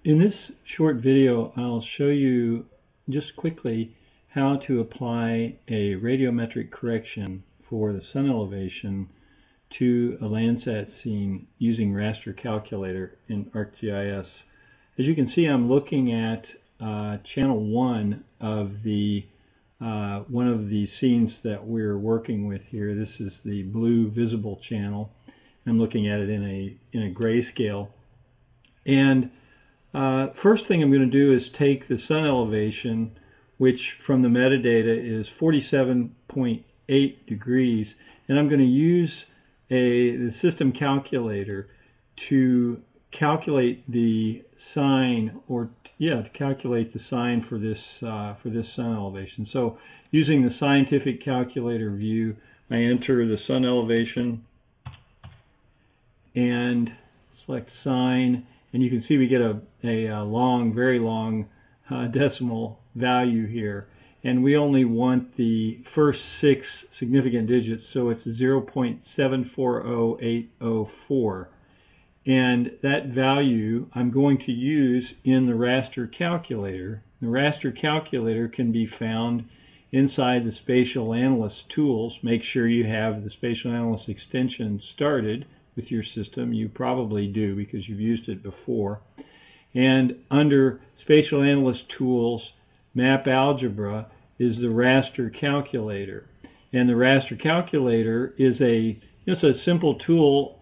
In this short video, I'll show you just quickly how to apply a radiometric correction for the sun elevation to a Landsat scene using Raster Calculator in ArcGIS. As you can see, I'm looking at channel 1 of the one of the scenes that we're working with here. This is the blue visible channel. I'm looking at it in a grayscale. And first thing I'm going to do is take the sun elevation, which from the metadata is 47.8 degrees, and I'm going to use the system calculator to calculate the sine, to calculate the sine for this sun elevation. So using the scientific calculator view, I enter the sun elevation and select sine. And you can see we get a long, very long decimal value here. And we only want the first 6 significant digits, so it's 0.740804. And that value I'm going to use in the Raster Calculator. The Raster Calculator can be found inside the Spatial Analyst tools. Make sure you have the Spatial Analyst extension started with your system. You probably do because you've used it before. And under Spatial Analyst Tools, Map Algebra is the Raster Calculator. And the Raster Calculator is a simple tool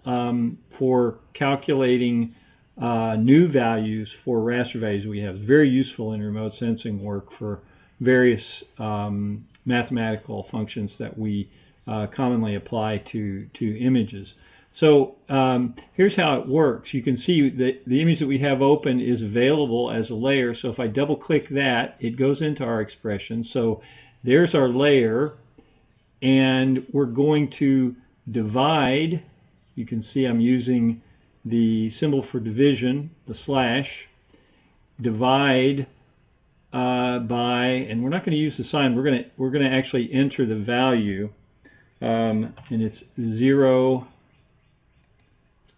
for calculating new values for raster values we have. It's very useful in remote sensing work for various mathematical functions that we commonly apply to images. So here's how it works. You can see that the image that we have open is available as a layer. So if I double click that, it goes into our expression. So there's our layer, and we're going to divide. You can see I'm using the symbol for division, the slash, divide by, and we're not going to use the sign. We're going to actually enter the value, and it's 0.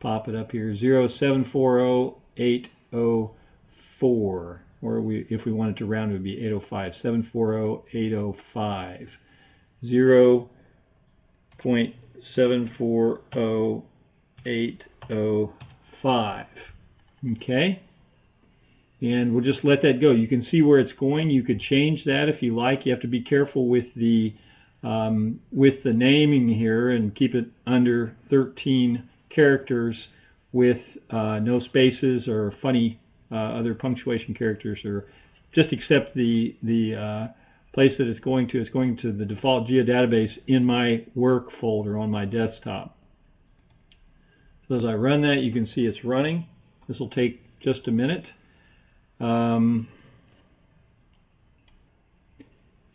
Pop it up here, 0.740804, or if we wanted to round it would be 805, 740,805, 0.740805. Okay, and we'll just let that go. You can see where it's going. You could change that if you like. You have to be careful with the naming here and keep it under 13 characters with no spaces or funny other punctuation characters, or just accept the place that it's going to. It's going to the default geodatabase in my work folder on my desktop. So as I run that, you can see it's running. This will take just a minute. And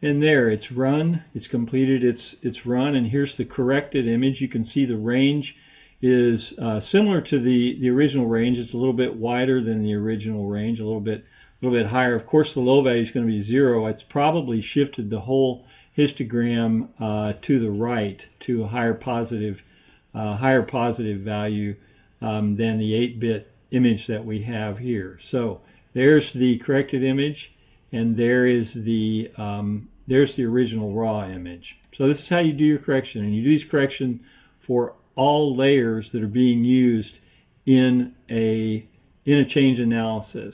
there, it's run. It's completed its run, and here's the corrected image. You can see the range is similar to the original range. It's a little bit wider than the original range, a little bit higher. Of course, the low value is going to be 0. It's probably shifted the whole histogram to the right to a higher positive value than the 8-bit image that we have here. So there's the corrected image, and there's the original raw image. So this is how you do your correction, and you do these corrections for all layers that are being used in a change analysis.